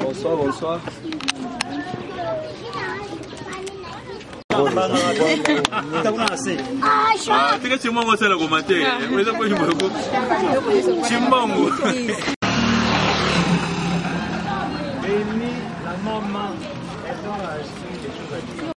Bonsoir, bonsoir. La maman, elle doit acheter des choses à dire.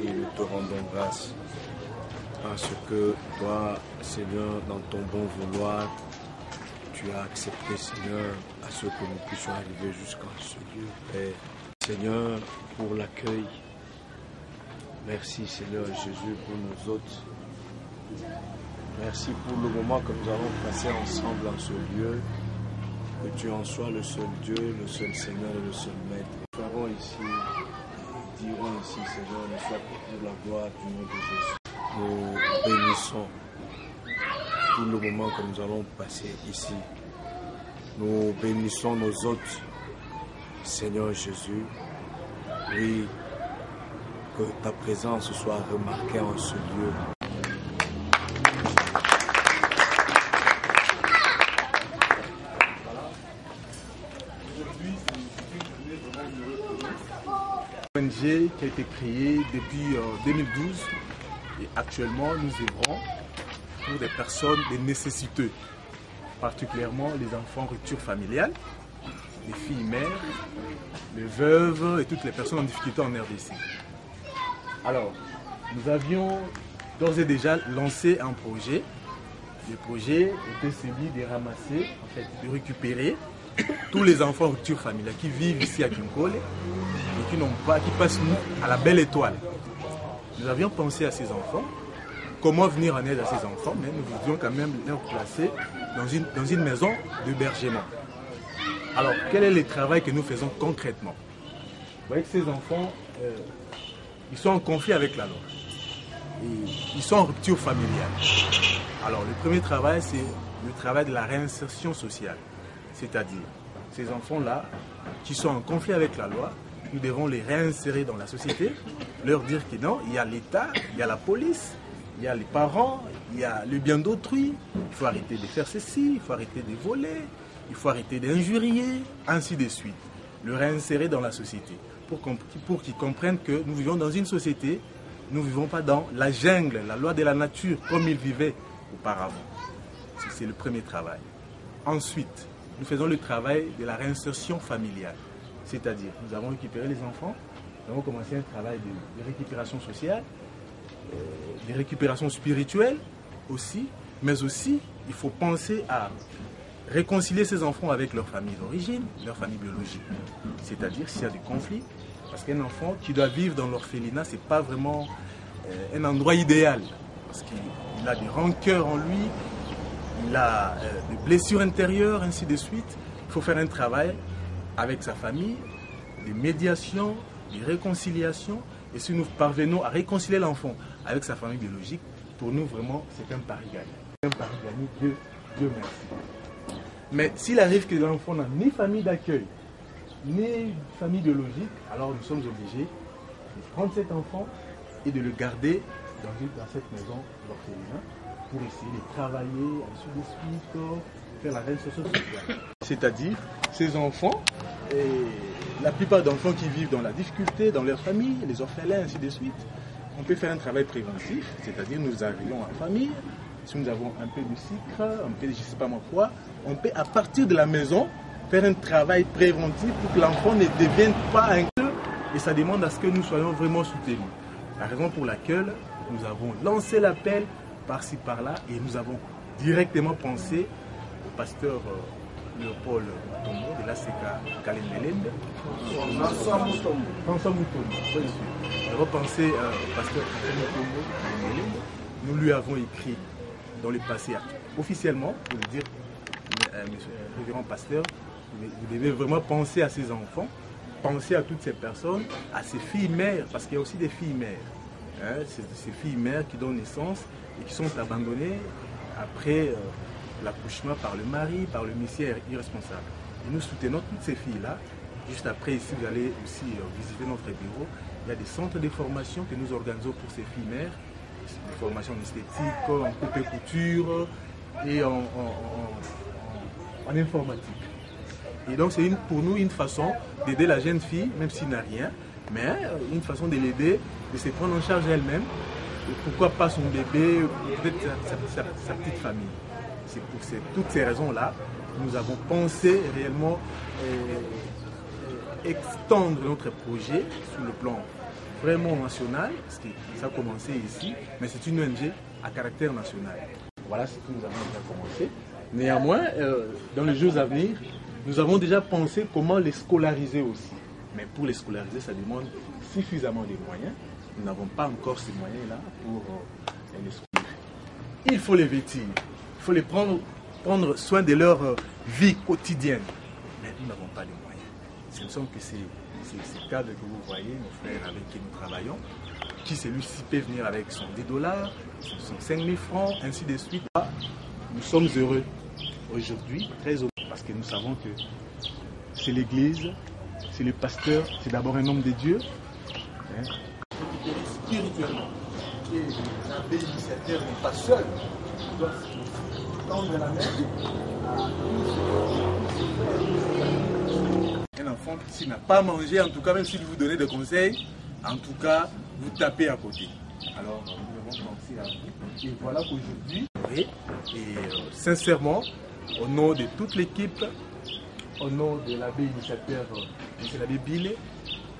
Et nous te rendons grâce parce que toi, Seigneur, dans ton bon vouloir, tu as accepté, Seigneur, à ce que nous puissions arriver jusqu'à ce lieu. Père, Seigneur, pour l'accueil. Merci, Seigneur Jésus, pour nos hôtes. Merci pour le moment que nous allons passer ensemble en ce lieu. Que tu en sois le seul Dieu, le seul Seigneur et le seul Maître. Nous ferons ici, dirons ici, Seigneur, ne soit que pour la gloire du nom de Jésus. Nous bénissons tout le moment que nous allons passer ici. Nous bénissons nos hôtes, Seigneur Jésus. Oui, que ta présence soit remarquée en ce lieu. ONG qui a été créée depuis 2012 et actuellement nous œuvrons pour des personnes, des nécessiteux, particulièrement les enfants en rupture familiale, les filles mères, les veuves et toutes les personnes en difficulté en RDC. Alors, nous avions d'ores et déjà lancé un projet. Le projet était celui de ramasser, en fait, de récupérer tous les enfants en rupture familiale qui vivent ici à Kinkole et qui passent à la Belle Étoile. Nous avions pensé à ces enfants, comment venir en aide à ces enfants, mais nous voulions quand même les placer dans une maison d'hébergement. Alors, quel est le travail que nous faisons concrètement? Vous voyez que ces enfants, ils sont en conflit avec la loi. Et ils sont en rupture familiale. Alors, le premier travail, c'est le travail de la réinsertion sociale. C'est-à-dire, ces enfants-là, qui sont en conflit avec la loi, nous devons les réinsérer dans la société, leur dire que non, il y a l'État, il y a la police, il y a les parents, il y a le bien d'autrui, il faut arrêter de faire ceci, il faut arrêter de voler, il faut arrêter d'injurier, ainsi de suite. Le réinsérer dans la société, pour qu'ils comprennent que nous vivons dans une société, nous ne vivons pas dans la jungle, la loi de la nature, comme ils vivaient auparavant. C'est le premier travail. Ensuite, nous faisons le travail de la réinsertion familiale. C'est-à-dire, nous avons récupéré les enfants, nous avons commencé un travail de récupération sociale, de récupération spirituelle aussi, mais aussi, il faut penser à réconcilier ces enfants avec leur famille d'origine, leur famille biologique. C'est-à-dire, s'il y a des conflits, parce qu'un enfant qui doit vivre dans l'orphelinat, ce n'est pas vraiment un endroit idéal, parce qu'il a des rancœurs en lui, il a des blessures intérieures, ainsi de suite. Il faut faire un travail avec sa famille, des médiations, des réconciliations. Et si nous parvenons à réconcilier l'enfant avec sa famille biologique, pour nous, vraiment, c'est un pari gagné. Un pari gagné, Dieu merci. Mais s'il arrive que l'enfant n'a ni famille d'accueil, né une famille biologique, alors nous sommes obligés de prendre cet enfant et de le garder dans cette maison d'orphelinat pour essayer de travailler, ainsi de suite, faire la réinsertion sociale. C'est-à-dire, ces enfants, la plupart d'enfants qui vivent dans la difficulté, dans leur famille, les orphelins, ainsi de suite, on peut faire un travail préventif, c'est-à-dire nous arrivons en famille, si nous avons un peu de sucre, un peu de je ne sais pas moi quoi, on peut à partir de la maison faire un travail préventif pour que l'enfant ne devienne pas un cœur, et ça demande à ce que nous soyons vraiment soutenus. La raison pour laquelle nous avons lancé l'appel par-ci par-là et nous avons directement pensé au pasteur Léopold Mutombo de la CECA Kalembelembe. François Mutombo, bien sûr. Nous avons pensé au pasteur Mutombo Kalembelembe. Nous lui avons écrit dans le passé, officiellement, pour lui dire, monsieur le révérend pasteur, vous devez vraiment penser à ces enfants, penser à toutes ces personnes, à ces filles mères, parce qu'il y a aussi des filles mères. Hein, ces filles mères qui donnent naissance et qui sont abandonnées après l'accouchement par le mari, par le missionnaire irresponsable. Et nous soutenons toutes ces filles-là. Juste après, ici, vous allez aussi visiter notre bureau. Il y a des centres de formation que nous organisons pour ces filles mères. Des formations en esthétique, en coupe et couture et en informatique. Et donc c'est pour nous une façon d'aider la jeune fille, même s'il n'a rien, mais une façon de l'aider, de se prendre en charge elle-même. Et pourquoi pas son bébé, peut-être sa petite famille. C'est pour toutes ces raisons-là que nous avons pensé réellement extendre notre projet sur le plan vraiment national, parce que ça a commencé ici, mais c'est une ONG à caractère national. Voilà ce que nous avons déjà commencé. Néanmoins, dans les jours à venir, nous avons déjà pensé comment les scolariser aussi. Mais pour les scolariser, ça demande suffisamment de moyens. Nous n'avons pas encore ces moyens-là pour les scolariser. Il faut les vêtir, il faut les prendre soin de leur vie quotidienne. Mais nous n'avons pas les moyens. Ce ne sont que ces cadres que vous voyez, nos frères avec qui nous travaillons, qui celui-ci peut venir avec son $10, son 5 000 francs, ainsi de suite. Nous sommes heureux aujourd'hui, très heureux, parce que nous savons que c'est l'Église, c'est le pasteur, c'est d'abord un homme de Dieu. Hein, spirituellement. Et l'abbé initiateur n'est pas seul. Il doit tendre la main à un enfant qui s'il n'a pas mangé, en tout cas, même s'il vous donnez des conseils, en tout cas, vous tapez à côté. Alors, nous devons penser à vous. Et voilà qu'aujourd'hui, et sincèrement, au nom de toute l'équipe, au nom de l'abbé initiateur, M. l'abbé Billet,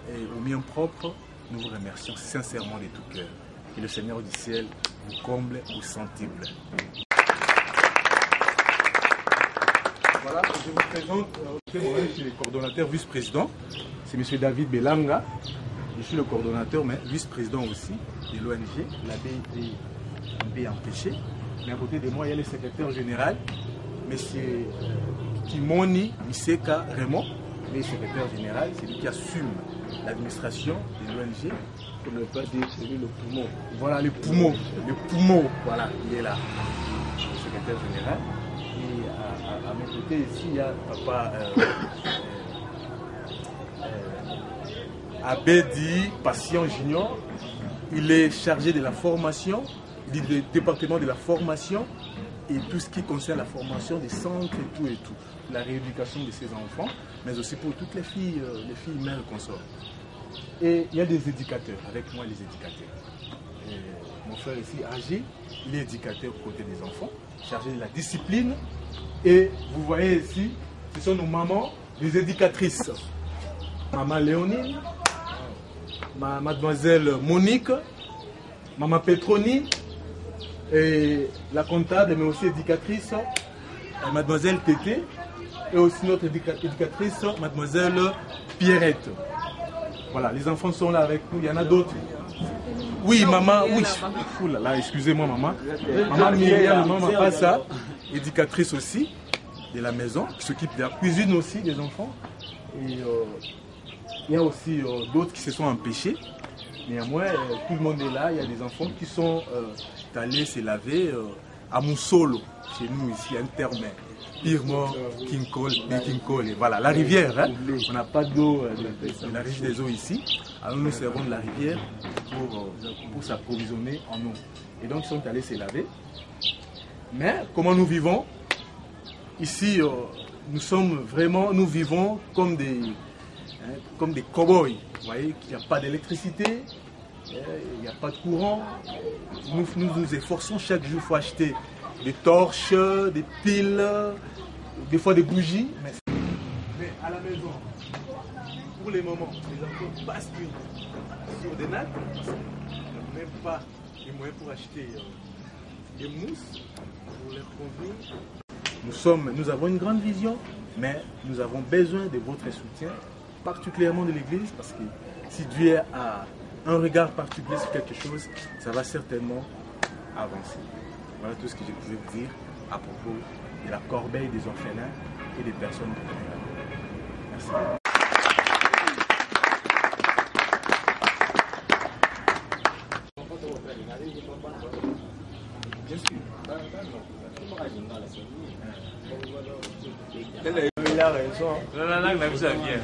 et au mien propre, nous vous remercions sincèrement de tout cœur. Que le Seigneur du ciel vous comble au centuple. Voilà, je vous présente, je suis le coordonnateur vice-président, c'est M. David Belanga. Je suis le coordonnateur, mais vice-président aussi de l'ONG. L'abbé est un peu empêché. Mais à côté de moi, il y a le secrétaire général, M. Kimoni Miseka Raymond. Le secrétaire général, c'est lui qui assume l'administration de l'ONG. Pour ne pas dire, c'est lui le poumon. Voilà, le poumon, voilà, il est là. Le secrétaire général. Et à mes côtés, ici, il y a papa Abedi Patient Junior. Il est chargé de la formation, du département de la formation et tout ce qui concerne la formation des centres et tout, la rééducation de ces enfants, mais aussi pour toutes les filles mères et consorts. Et il y a des éducateurs, avec moi les éducateurs. Et mon frère ici, âgé, il est éducateur côté des enfants, chargé de la discipline. Et vous voyez ici, ce sont nos mamans, les éducatrices. Maman Léonine, mademoiselle Monique, maman Petroni, et la comptable, mais aussi éducatrice, mademoiselle Tété, et aussi notre éducatrice, mademoiselle Pierrette. Voilà, les enfants sont là avec nous, il y en a d'autres. Oui, maman, oui. Ouh là là, excusez-moi, maman. Maman Myriam, maman Passa, éducatrice aussi de la maison, qui s'occupe de la cuisine aussi des enfants. Et il y a aussi d'autres qui se sont empêchés. Néanmoins, tout le monde est là. Il y a des enfants qui sont allés se laver à Moussolo, chez nous ici, un terme purement King Cole. Et voilà, la rivière, hein? On n'a pas d'eau, de la rive des eaux ici. Alors nous servons de la rivière pour s'approvisionner en eau. Et donc ils sont allés se laver. Mais comment nous vivons? Ici, nous vivons comme des cow-boys. Vous voyez qu'il n'y a pas d'électricité, il n'y a pas de courant. Nous nous efforçons chaque jour, il faut acheter des torches, des piles, des fois des bougies. Mais à la maison, pour les moments, les enfants passent sur des nattes parce qu'ils n'ont même pas les moyens pour acheter des mousses pour les convives. Nous avons une grande vision, mais nous avons besoin de votre soutien, particulièrement de l'Église, parce que si Dieu a un regard particulier sur quelque chose, ça va certainement avancer. Voilà tout ce que je pouvais vous dire à propos de la corbeille des orphelins et des personnes vulnérables. Merci. Il a raison. Même ça vient.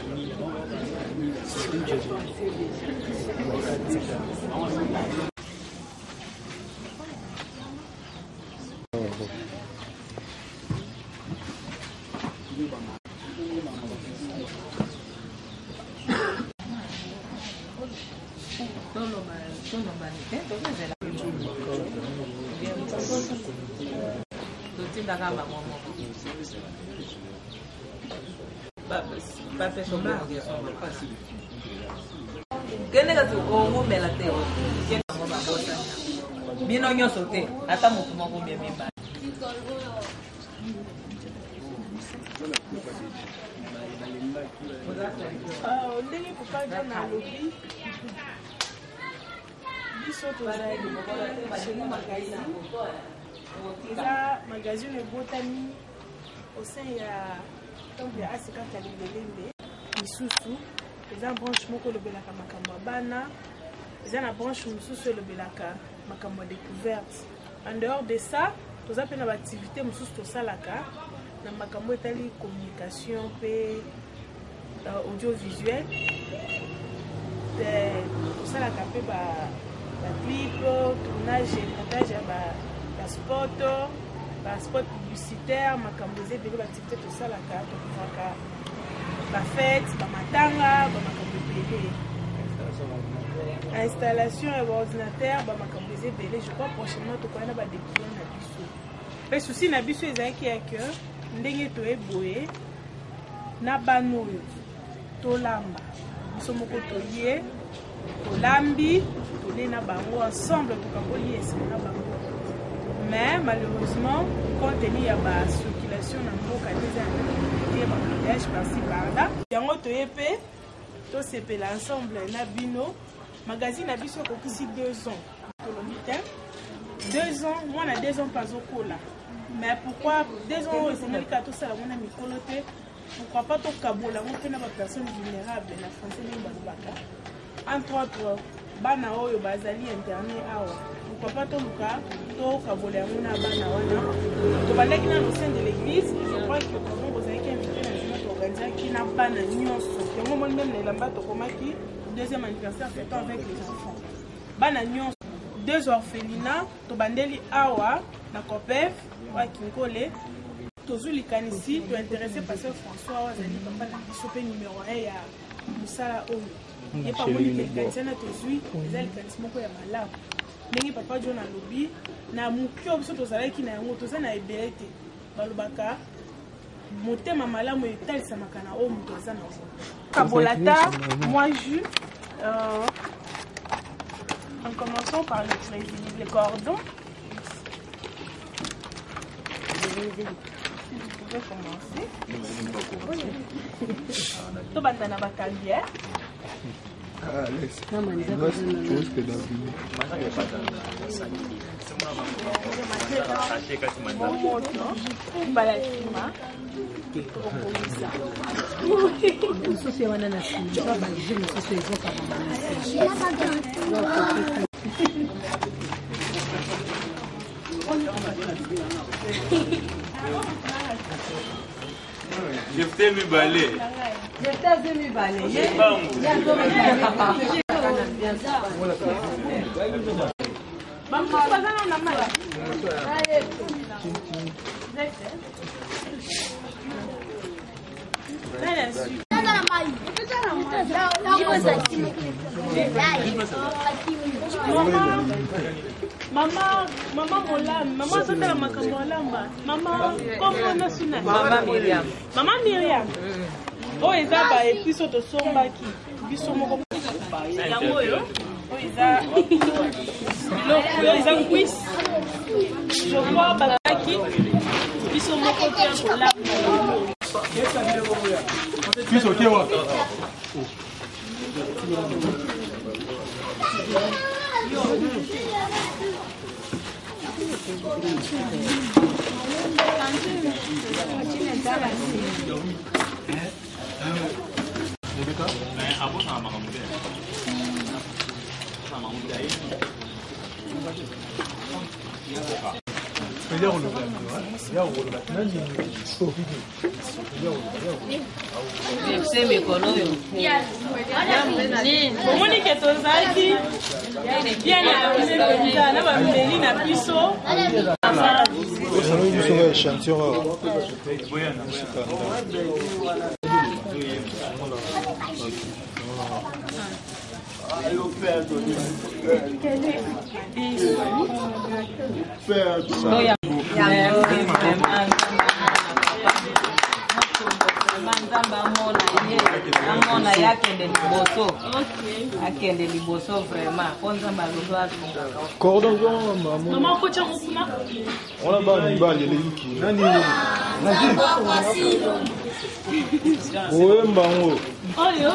ndenge papa John alobi biso tozali chez magazine eza magazine ebotami au sein ya temple ya Asika Kalimbelembe lisusu eza branche moko elobelaka makambo ya bana eza na branche mosusu elobelaka makambo ya découverte. En dehors de ça toza mpe na baactivité mosusu tosalaka na makambo etali communication mpe audiovisuel tosalaka mpe baclip tournage montage ya spot publicitaire makambo eza ebele baactivité tosalaka tokufaka bafete bamatanga bamakambo ebele installation ya baordinateur bamakambo eza ebele. Je crois prochainement tokoya na badécouvrir na biso mpe susi na biso ezalaki ya ke ndenge toyeboye na bana oyo tolamba biso moko toye tolambi tole na bango ensemble tokangoli esika na bango mais malheureusement compte tenu ya bacirculation na mboka eza ya bablocage par-ci par-là yango toye mpe tosepela ensemble na bino magazine na biso ekokisi 2 ans tolobi te 2 ans mwana 2 ans pazokola mais pourquoi 2 ans oyo ezangeli kaka tosala mwana mikolo te pourquoi pas tokabola yango mpe na bapersone vulnérable na français ndenge balobaka entre autres bana oyo bazali internet awa pourquoi pas toluka tokabola yango na bana wana tobandaki na au sein de l'église. Je crois que comment bozalaki invité na zima toorganisaki na bana nyonso yango moni meme na elamba tokomaki 2e anniversaire fêtant avec les enfants bana nyonso 2 orphelinats tobandeli awa na COPEF wa Kinkole tozolikanisi tointéressé pasteur François wazali papa na biso mpe numéro 1 ya mosala oyo ye pamoni likanisi na tozwi eza likanisi moko ya malamu ndenge papa John alobi na mokio biso tozalaki na yango toza na ebele te balobaka motema malamu etalisamaka na oyo moto aza na kabolata moi jus en commençant par le cordon. Vous pouvez commencer. Tout va dans la bacalière. Je t'ai mis balai. Maman Molam, maman Sotala Makamolamba, maman comment national? Maman Myriam. Maman Myriam. Oh, et ça, et puis surtout Sombaki. Biso moko. Yango yo. Oh, ils ont quiz. Je vois Balaki. Biso moko te là. Biso te wa. Monique tozaki bien na bameli na biso Amona yakende liboso. Akende liboso vraiment. Konza balodo atunga. Cordon blanc, maman. maman kocha mokuna On a pas de balle, les wiki. Nani. Ouais, mbango. oyo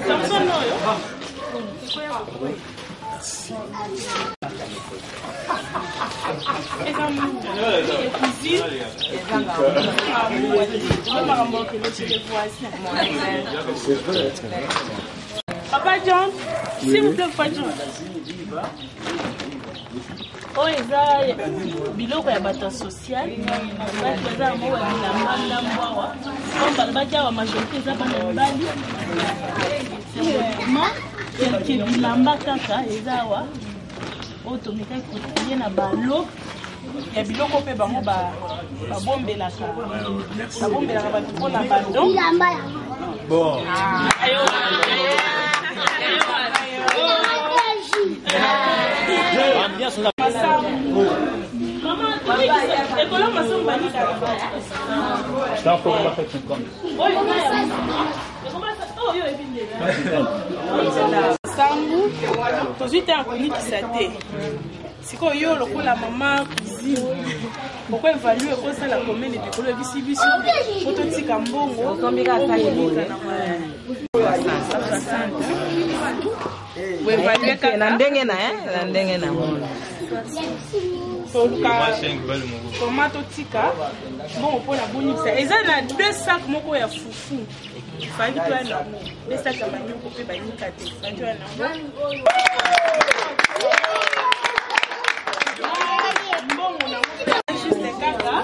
Samson oyo Papa John, s'il vous plaît, Papa John. Oh, ils ont biloko ya bato social. Ils ont mo wa bilamba mbawa. Comme balbaki wa majorité za bana mbali. C'est que bilamba kaka ezawa. Otomeka kotiye na balo. Ya biloko pe bango ba bombelaka. Ba bombelaka ba pona bandon. Bon. Sangu, tozwite akonikisa te. Siko yo lokola mama cuisine. Pourquoi évaluer kosala combien de pikolo bisi biso? Ototika mbongo. Otombika kayebole. Na ndenge na mona. Tomato tika. Bon, pour la bonita. Et ça, il y a 2 sacs moko ya foufou. Fali toi na mo. 2 sacs ya manioko pe banika te. Fali toi na mo. Bon, on a juste kaka.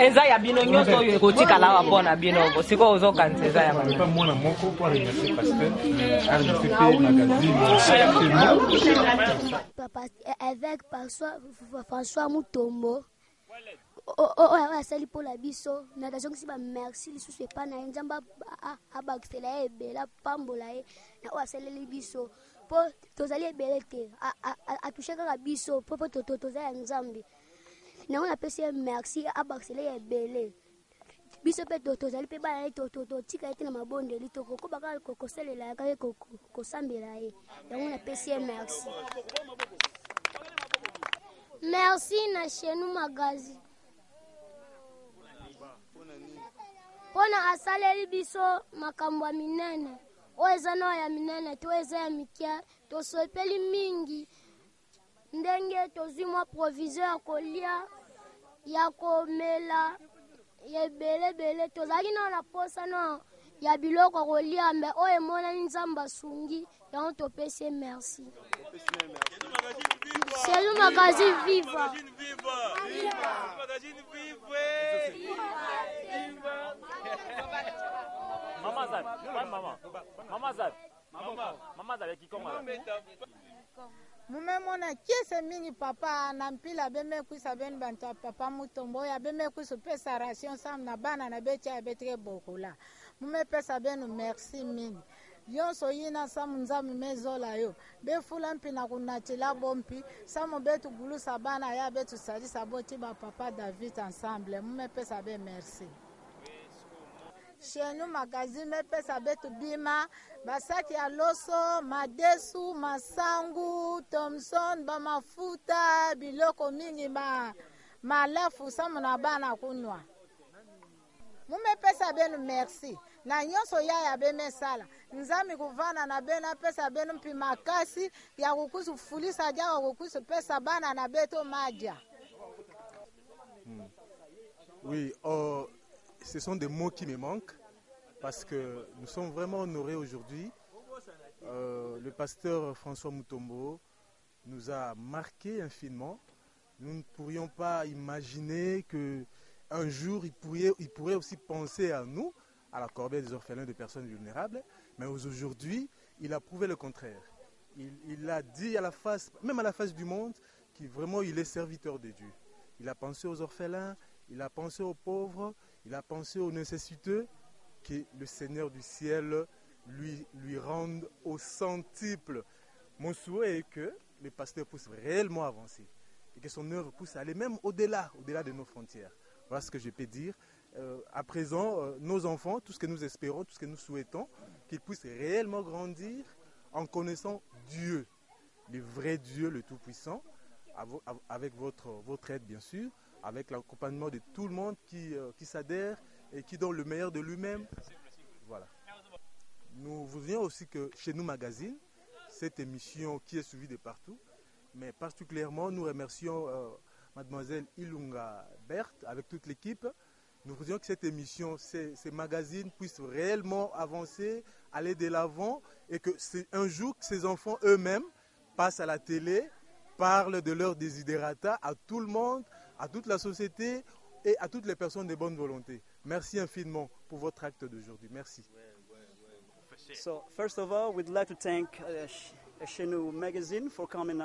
Eza ya bino nyoso oyo kotikala wa pona bino siko ozokanisa eza ya bino. Mwana moko pour remercier Pasteur, a remercié magazine. Papa avec François Mutombo. Asali pour la biso. Natazongi si ba merci lisusu epa na nzamba abakisela ebela pambola e na asali biso. Po tozali ebele te. Atoucher kaka biso po tozali nzambi. Na on appelle ça merci abakisela ebele. biso mpe tozali mpe bana ye totika ye te na mabondeli tokokoba kaka kosalela ye kaka kosambela ye yango napesi ye merci. Merci na Chenou Magazine mpona asaleli biso makambo ya minene oyo eza na ya minene to eza ya mikia tosepeli mingi ndenge tozwi mwa provision ya kolia ya komela ebelebele tozalaki na posa na ya biloko ya kolia mbe oyo emonani nzambe asungi yango topesi ye merci. Chenou Magazine viva! Mama Zab qui commence. Mumemona kiese mingi papa na mpila beme kuisa ben banta papa Mutombo ya beme kuisa pesa ration sam na bana na becha betre bokola. Mume pesa benu merci mingi. Yonso yina samu nzami mezola yo. Be fula mpi na kunachila bompi. Samu betu gulusa bana ya betu salisa boti ba papa David ensemble. Mume pesa be merci. Chenou Magazine me pesa betu bima. Basaki ya loso, madesu, masangu, Thomson, bamafuta, biloko mingi malafu samu na bana kunwa. Mume pesa benu merci. Na nyonso ya beme sala. Nzami kuvana na bena pesa benu mpi makasi ya kukusu fulisa jawa kukusu pesa bana na beto madia. Oui, ce sont des mots qui me manquent parce que nous sommes vraiment honorés aujourd'hui. Le pasteur François Mutombo nous a marqué infiniment. Nous ne pourrions pas imaginer qu'un jour il pourrait aussi penser à nous, à la corbeille des orphelins de personnes vulnérables, mais aujourd'hui, il a prouvé le contraire. Il a dit même à la face du monde, qu'il vraiment il est serviteur de Dieu. Il a pensé aux orphelins, il a pensé aux pauvres, il a pensé aux nécessiteux, que le Seigneur du ciel lui rende au centuple. Mon souhait est que le pasteur puisse réellement avancer et que son œuvre puisse aller même au-delà de nos frontières. Voilà ce que je peux dire. À présent, nos enfants, tout ce que nous espérons, tout ce que nous souhaitons, qu'ils puissent réellement grandir en connaissant Dieu, le vrai Dieu, le Tout-Puissant, avec votre aide bien sûr, avec l'accompagnement de tout le monde qui s'adhère et qui donne le meilleur de lui-même. Voilà. Nous voudrions aussi que chez nous Magazine, cette émission qui est suivie de partout, mais particulièrement nous remercions mademoiselle Ilunga Berthe avec toute l'équipe. Nous voudrions que cette émission, ces magazines puissent réellement avancer, aller de l'avant et que un jour que ces enfants eux-mêmes passent à la télé, parlent de leurs desiderata à tout le monde, à toute la société et à toutes les personnes de bonne volonté. Merci infiniment pour votre acte d'aujourd'hui. Merci. So, first of all, we'd like to thank Chenou Magazine for coming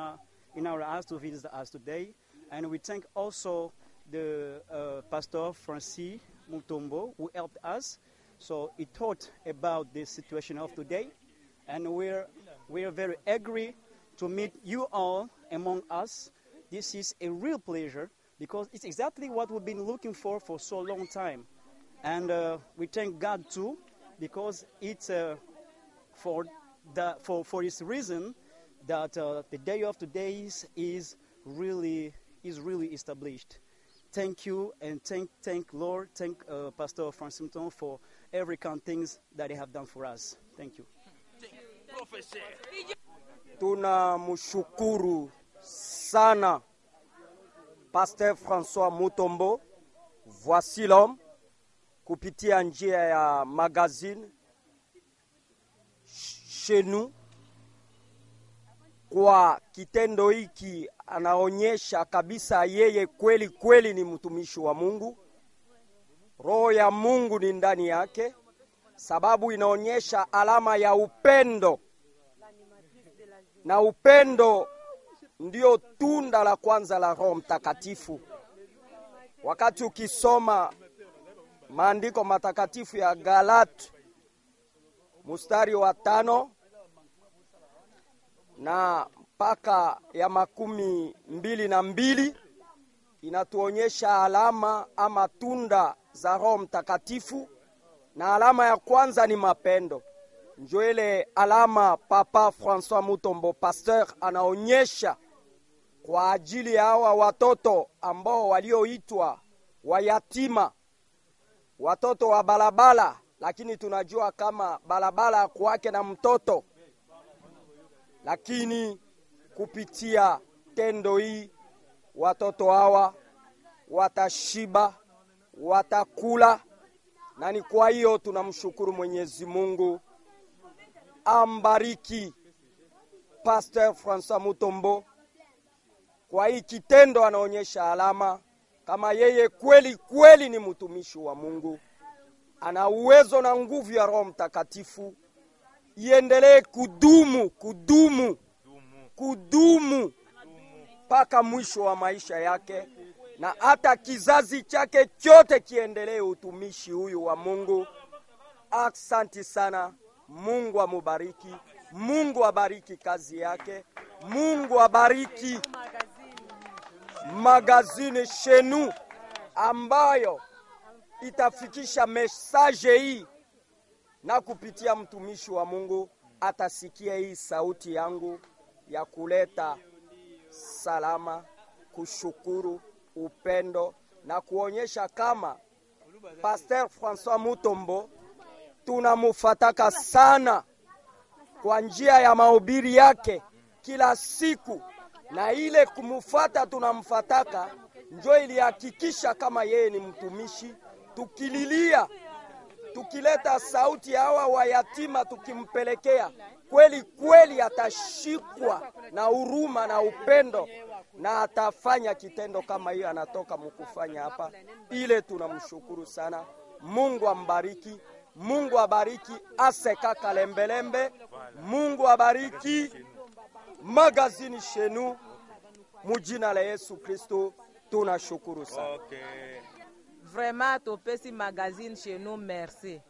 in our house to visit us today. And we thank also the Pastor Francis Mutombo who helped us. So he taught about the situation of today. And we're very eager to meet you all among us. This is a real pleasure because it's exactly what we've been looking for so long time. And we thank God too because it's for this reason that the day of today is really established. Thank you and thank Lord, thank Pastor Francis Mutombo for every kind of things that he have done for us. Thank you. Tunamshukuru sana Pasteur François Mutombo, voici l'homme, kupitia njia ya magazine Chenou. Kwa kitendo hiki anaonyesha kabisa yeye kweli kweli ni mtumishi wa Mungu. Roho ya Mungu ni ndani yake, sababu inaonyesha alama ya upendo. Na upendo ndio tunda la kwanza la Roho Mtakatifu. Wakati ukisoma maandiko matakatifu ya Galati mstari wa 5 na mpaka ya 22 inatuonyesha alama ama tunda za Roho Mtakatifu, na alama ya kwanza ni mapendo. Njo ile alama Papa François Mutombo pasteur anaonyesha kwa ajili ya hawa watoto ambao walioitwa wayatima, watoto wa balabala, lakini tunajua kama balabala kwake na mtoto. Lakini kupitia tendo hii watoto hawa watashiba, watakula, na ni kwa hiyo tunamshukuru Mwenyezi Mungu. Ambariki Pasteur François Mutombo kwa hii kitendo, anaonyesha alama kama yeye kweli kweli ni mtumishi wa Mungu, ana uwezo na nguvu ya Roho Mtakatifu. Iendelee kudumu mpaka mwisho wa maisha yake, na hata kizazi chake chote kiendelee utumishi huyu wa Mungu. Asante sana. Mungu amubariki. Mungu abariki kazi yake. Mungu abariki magazine chez nous ambayo itafikisha message hii, na kupitia mtumishi wa Mungu atasikia hii sauti yangu ya kuleta salama, kushukuru, upendo na kuonyesha kama Pasteur François Mutombo tunamufataka sana kwa njia ya mahubiri yake kila siku, na ile kumufata tunamfataka njo ilihakikisha kama yeye ni mtumishi. Tukililia, tukileta sauti ya hawa wayatima, tukimpelekea kweli kweli, atashikwa na huruma na upendo, na atafanya kitendo kama hiyo anatoka mkufanya hapa. Ile tunamshukuru sana. Mungu ambariki. Mungu abariki Aseka Kalembelembe. Mungu abariki magazini shenu. Mujina la Yesu Kristo tunashukuru sana. Vraiment topesi magazine chez nous, merci.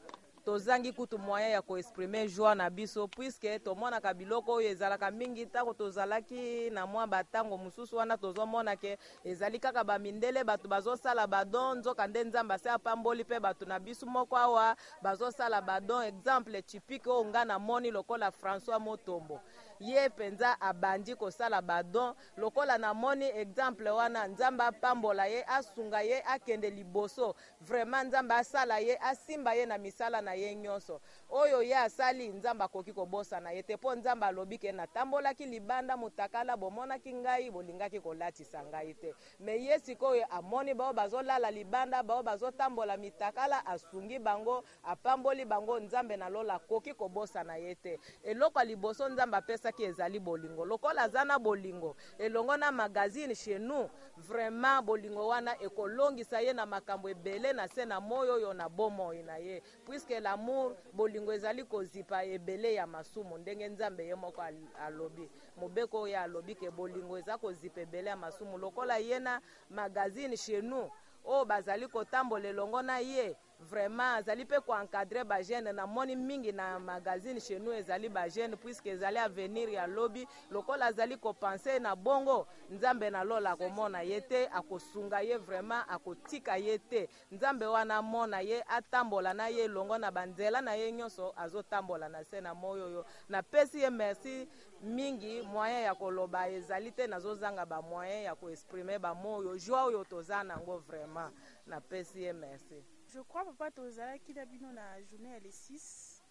Tozangi kutu moyen ya koexprimer joie na biso, puisque tomona ka biloko oyo ezalaka mingi tango tozalaki na mwa batango mususu wana tozomona ke ezali kaka bamindele bato bazosala badon, nzoka nde Nzambe ase apamboli pe bato na biso moko awa bazosala badon. Exemple typique oyo nga na moni lokola François Mutombo, ye penza abandi kosala badon. Lokola na moni exemple wana, Nzambe apambola ye, asunga ye, akende liboso. Vraiment Nzambe asala ye, asimba ye na misala na ye nyonso oyo ye asali. Nzambe akoki kobosa na ye te, po Nzambe alobi ke natambolaki libanda mutakala bomonaki ngai, bolingaki kolatisa ngai te. Me ye sikoyo amoni bao bazolala libanda, bao bazotambola mitakala, asungi bango, apamboli bango. Nzambe na lola akoki kobosa na ye te. Eloko liboso Nzambe apesaki ezali bolingo. Lokola zana bolingo elongo na magazine chez nous, vraiment bolingo wana ekolongisa ye na makambo ebele na se na moyo yo na bomo na ye, puisque l'amour bolingo ezali kozipa ebele ya masumu. Ndenge Nzambe ye moko alobi, mobeko ya alobi ke bolingo eza kozipa ebele ya masumu. Lokola ye na magazine chez nous o bazali kotambola elongo na ye, vraiment azali pe ko encadrer ba jeune. Na moni mingi na magazine chez nous ezali ba jeune, puisque ezali avenir ya lobby. Lokola azali ko penser na bongo, Nzambe na lola komona yete, akosunga ye, vraiment akotika yete. Nzambe wana mona ye, atambola na ye longo na banzela na ye nyonso, azotambola na se na moyo yo. Na pesi ye merci mingi, moyen ya koloba ezali te, nazozanga ba moyen ya ko exprimer ba moyo joie yo tozana ngo. Vraiment na pesi ye merci. Je crois papa tozalaki na bino na journée ya le 6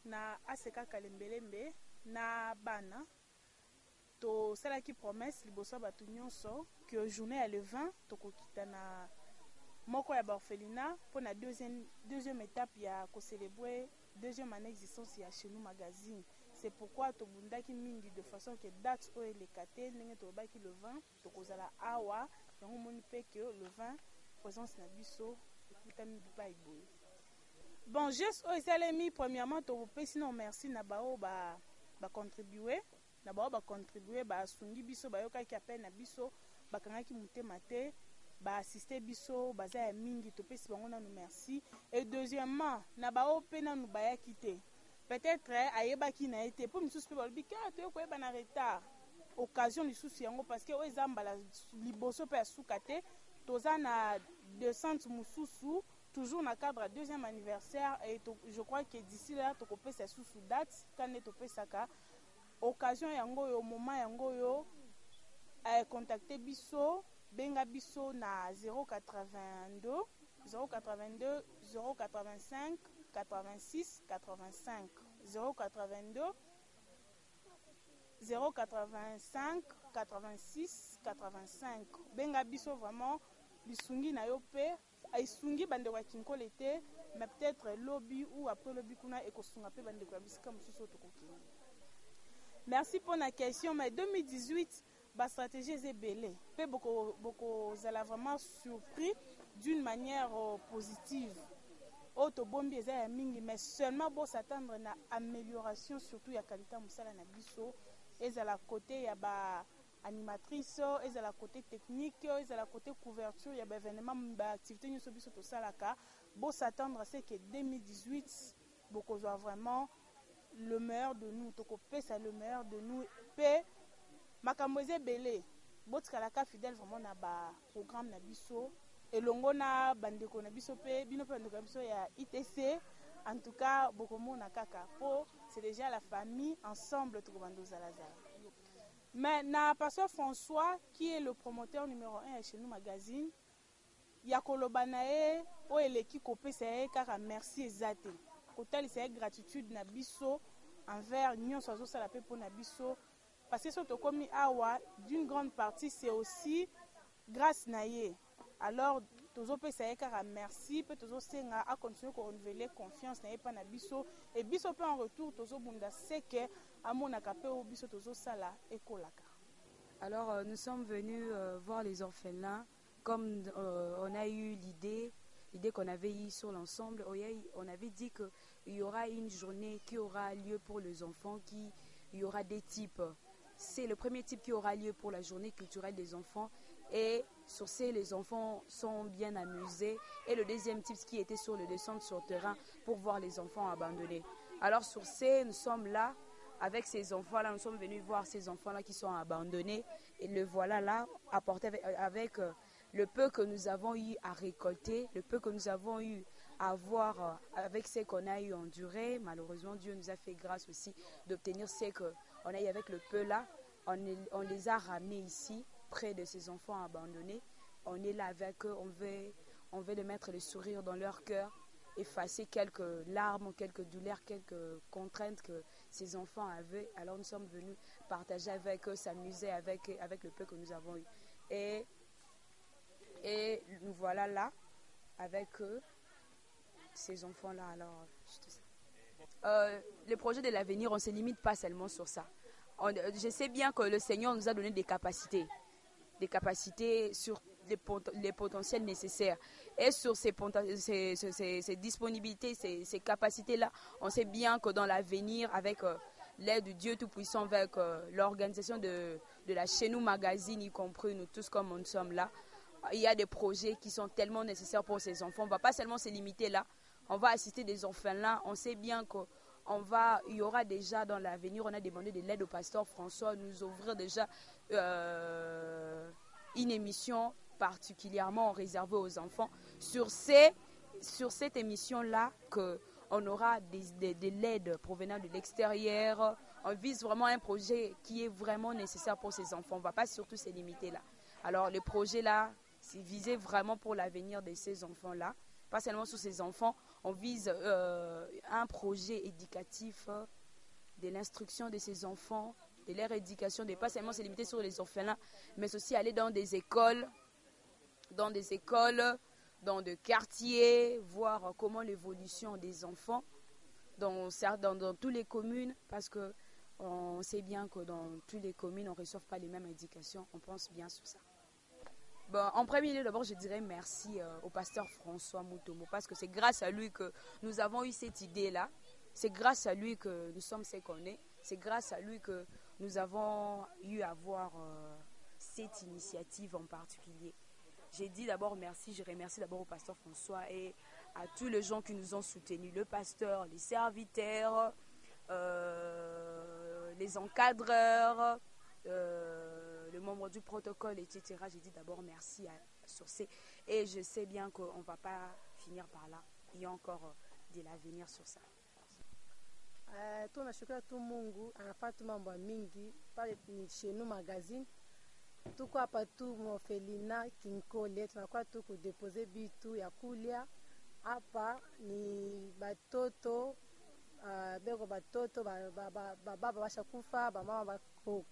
na Aseka Kalembelembe na bana tosalaki promesse liboso bato nyonso que journée ya le 20 tokokita na moko ya baorphelinat pour na deuxième étape ya kocélébrer deuxième année existence ya chez nous magazine. C'est pourquoi tobundaki mingi de façon que date oyo elekate ndenge tobaki le 20 tokozala awa yango moni pe que le 20 présence na biso. Bon, juste au Salemi, premièrement, tu peux sinon merci na bao ba contribuer, na bao ba contribuer ba sungi biso ba yoka ki appel na biso ba kangaki mutema te ba assister biso ba za mingi tu peux si bango na nous merci. Et deuxièmement, na bao pe na nous ba ya kité. Peut-être ayeba ki na été pour mususu pe ba bika to ko ba na retard. Occasion li susu yango parce que o ezamba la liboso pe asukate toza na descente mususu toujours dans le cadre du 2e anniversaire et je crois que d'ici là tu peux ça sous date quand tu peux ça occasion yango yo moment yango yo contacter biso benga biso na 082 082 085 86 85 082 085 86 85 benga biso vraiment bisungi na yo pe aisungi bande wa kinkole te mais peut-être lobby ou après lobby kuna ekosunga pe bande kwa bisika mususu tokokini. Merci pour la question mais 2018 ba stratégie est belé pe beaucoup zala vraiment surpris d'une manière positive. Auto bombi eza mingi mais seulement pour s'attendre na amélioration surtout ya qualité musala na biso ezala côté ya ba animatrice ezala côté technique ezala côté couverture ya ba événement ba activité nyuso biso to salaka bo s'attendre à ce que 2018 beaucoup soit vraiment le meilleur de nous to kopesa le meilleur de nous pe makambo belé botikalaka fidèle vraiment na ba programme na biso elongo na bandeko na biso pe bino pe bandeko na biso ya ITC en tout cas bokomo na kaka po c'est déjà la famille ensemble to bando zalazala. Mais na pasteur François qui est le promoteur numéro 1 chez nous magazine ya koloba na e o eleki kopesa e kaka merci ezate kotalisa e gratitude na biso envers nyonso azosala pe po na biso parce que soto komi awa d'une grande partie c'est aussi grâce na ye. Alors tozo pesa e kaka merci pe tozo senga a continuer ko renouveler confiance na ye pa na biso et biso pe en retour tozo bunda seke amona ka pe o biso tozo sala ekolaka. Alors nous sommes venus voir les orphelins comme on a eu l'idée qu'on avait eue sur l'ensemble. On avait dit qu'il y aura une journée qui aura lieu pour les enfants, il y aura des types. C'est le premier type qui aura lieu pour la journée culturelle des enfants. Et sur ces, les enfants sont bien amusés. Et le deuxième type qui était sur le descente sur terrain pour voir les enfants abandonnés. Alors sur ces, nous sommes là, avec ces enfants-là, nous sommes venus voir ces enfants-là qui sont abandonnés. Et le voilà là, apporté avec le peu que nous avons eu à récolter, le peu que nous avons eu à voir avec ce qu'on a eu enduré. Malheureusement, Dieu nous a fait grâce aussi d'obtenir ce qu'on a eu avec le peu là. On les a ramenés ici, près de ces enfants abandonnés. On est là avec eux, on veut les mettre le sourire dans leur cœur, effacer quelques larmes, quelques douleurs, quelques contraintes que ces enfants avaient. Alors nous sommes venus partager avec eux, s'amuser avec le peu que nous avons eu. Et nous voilà là, avec eux, ces enfants-là. Alors, le projet de l'avenir, on ne se limite pas seulement sur ça. Je sais bien que le Seigneur nous a donné des capacités sur les potentiels nécessaires. Et sur ces disponibilités, ces capacités-là, on sait bien que dans l'avenir, avec l'aide de Dieu Tout-Puissant, avec l'organisation de la Chez Nous Magazine, y compris nous tous comme nous sommes là, il y a des projets qui sont tellement nécessaires pour ces enfants. On ne va pas seulement se limiter là, on va assister des orphelins. On sait bien qu'il y aura déjà dans l'avenir, on a demandé de l'aide au pasteur François, nous ouvrir déjà une émission particulièrement réservée aux enfants. Sur cette émission-là, on aura de l'aide provenant de l'extérieur. On vise vraiment un projet qui est vraiment nécessaire pour ces enfants. On ne va pas surtout se limiter là. Alors le projet là, c'est visé vraiment pour l'avenir de ces enfants-là. Pas seulement sur ces enfants, on vise un projet éducatif de l'instruction de ces enfants, de leur éducation, de pas seulement se limiter sur les orphelins, mais aussi aller dans des écoles, dans des quartiers, voir comment l'évolution des enfants dans toutes les communes, parce que on sait bien que dans toutes les communes, on ne reçoit pas les mêmes éducations. On pense bien sur ça. Bon, en premier lieu, d'abord, je dirais merci au pasteur François Mutombo, parce que c'est grâce à lui que nous avons eu cette idée-là. C'est grâce à lui que nous sommes ce qu'on est. C'est grâce à lui que nous avons eu à voir cette initiative en particulier. J'ai dit d'abord merci, je remercie d'abord au pasteur François et à tous les gens qui nous ont soutenus, le pasteur, les serviteurs, les encadreurs, le membre du protocole, etc. J'ai dit d'abord merci sur ces. Et je sais bien qu'on ne va pas finir par là. Il y a encore de l'avenir sur ça. Tunashukuru tu Mungu anafanya tu mambo mingi pale chez nous magazine. Tuko hapa tu Mofelina Kinkole, tunakuwa tu kudepose bitu ya kulia hapa. Ni batoto beko batoto baba bashakufa, bamama bako